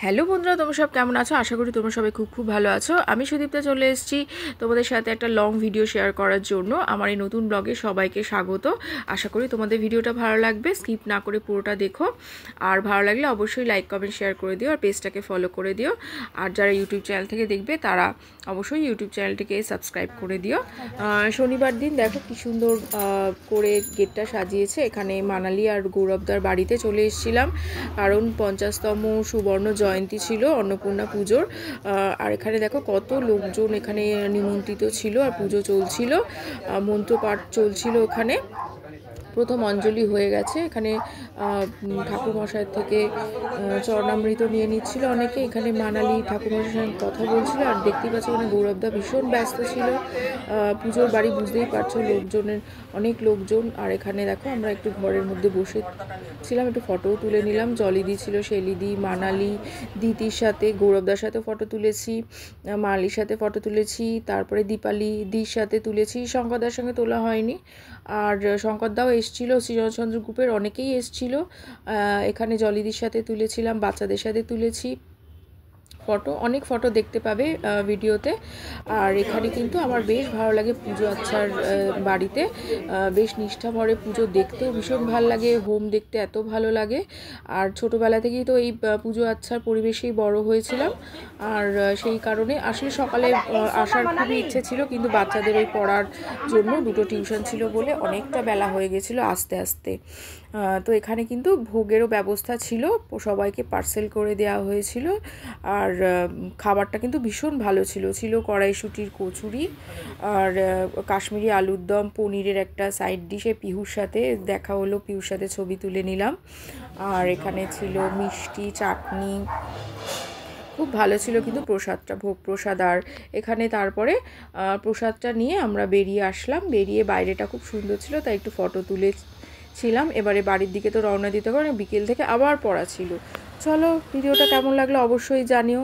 Hello বন্ধুরা, তোমরা সব কেমন আছো? আশা করি তোমরা সবাই খুব খুব ভালো আছো। আমি সুদীপ্তা চলে এসেছি তোমাদের সাথে একটা লং ভিডিও শেয়ার করার জন্য। আমার এই নতুন ব্লগে সবাইকে স্বাগত। আশা করি তোমাদের ভিডিওটা ভালো লাগবে, স্কিপ না করে পুরোটা দেখো। আর ভালো লাগলে অবশ্যই লাইক কমেন্ট শেয়ার করে দিও, আর পেজটাকে ফলো করে দিও। আর যারা ইউটিউব চ্যানেল থেকে দেখবে তারা অবশ্যই ইউটিউব চ্যানেলটিকে সাবস্ক্রাইব করে দিও। শনিবার দিন দেখো কি সুন্দর করে গেটটা সাজিয়েছে। এখানে মানালি আর গৌরবদার বাড়িতে চলে এসেছিলাম, কারণ 50তম সুবর্ণ জয়ন্তী ছিল অন্নপূর্ণা পুজোর। আর এখানে দেখো কত লোকজন এখানে নিমন্ত্রিত ছিল, আর পুজো চলছিল, মন্ত্রপাঠ চলছিল। ওখানে প্রথম অঞ্জলি হয়ে গেছে। এখানে ঠাকুরমশাইয়ের থেকে চরণামৃত নিয়ে নিচ্ছিল অনেকে। এখানে মানালি ঠাকুরমশাইয়ের সঙ্গে কথা বলছিল, আর দেখতেই পাচ্ছ এখানে গৌরবদা ভীষণ ব্যস্ত ছিল। পুজোর বাড়ি বুঝতেই পারছো, লোকজনের অনেক লোকজন। আর এখানে দেখো আমরা একটু ঘরের মধ্যে বসেছিলাম, একটু ফটোও তুলে নিলাম। জলিদি ছিল, শেলিদি, মানালি, দিতির সাথে, গৌরবদার সাথে ফটো তুলেছি, মানালির সাথে ফটো তুলেছি, তারপরে দীপালি দির সাথে তুলেছি। শঙ্করদার সঙ্গে তোলা হয়নি। আর শঙ্করদাও এসেছিল, শ্রীরামচন্দ্র গ্রুপের অনেকেই এসেছিল। এখানে জলিদির সাথে তুলেছিলাম, বাচ্চাদের সাথে তুলেছি ফটো। অনেক ফটো দেখতে পাবে ভিডিওতে। আর এখানে কিন্তু আমার বেশ ভালো লাগে পুজো আচ্ছার বাড়িতে, বেশ নিষ্ঠা ভরে পুজো দেখতেও ভীষণ ভালো লাগে, হোম দেখতে এত ভালো লাগে। আর ছোটোবেলা থেকেই তো এই পুজো আচ্ছার পরিবেশেই বড় হয়েছিলাম। আর সেই কারণে আসলে সকালে আসার খুবই ইচ্ছে ছিল, কিন্তু বাচ্চাদের ওই পড়ার জন্য দুটো টিউশন ছিল বলে অনেকটা বেলা হয়ে গেছিলো আস্তে আস্তে। তো এখানে কিন্তু ভোগেরও ব্যবস্থা ছিল, সবাইকে পার্সেল করে দেওয়া হয়েছিল। আর খাবারটা কিন্তু ভীষণ ভালো ছিল। ছিল কড়াইশুঁটির কচুরি, আর কাশ্মীরি আলুর দম, পনিরের একটা সাইড ডিশে পিহুর সাথে দেখা হলো, পিহুর সাথে ছবি তুলে নিলাম। আর এখানে ছিল মিষ্টি, চাটনি, খুব ভালো ছিল কিন্তু প্রসাদটা, ভোগ প্রসাদ। আর এখানে তারপরে প্রসাদটা নিয়ে আমরা বেরিয়ে আসলাম। বেরিয়ে বাইরেটা খুব সুন্দর ছিল, তাই একটু ফটো তুলেছিলাম। এবারে বাড়ির দিকে তো রওনা দিতে পারে, বিকেল থেকে আবার পড়া ছিল। চলো, ভিডিওটা কেমন লাগলো অবশ্যই জানিও।